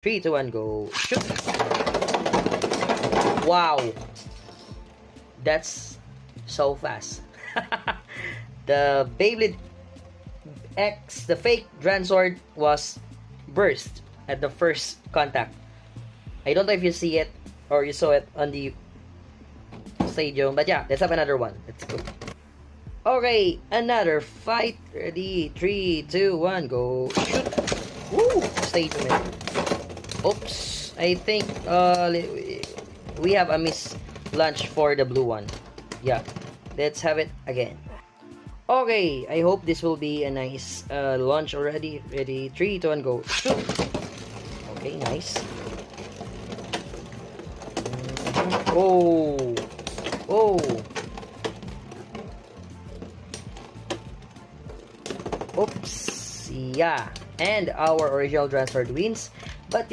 3, 2, 1, go. Shoot! Wow! That's so fast. The Beyblade X, the fake Dransword, was burst at the first contact. I don't know if you see it or you saw it on the stadium, but yeah, let's have another one. Let's go. Okay, another fight. Ready? 3, 2, 1, go. Shoot! Woo! Stay to me. Oops. I think we have a miss launch for the blue one. Yeah. Let's have it again. Okay, I hope this will be a nice launch already. Ready? 3, 2, 1, go. Shoot! Okay, nice. Oh! Oh! Oops! Yeah. And our original Dransword wins. But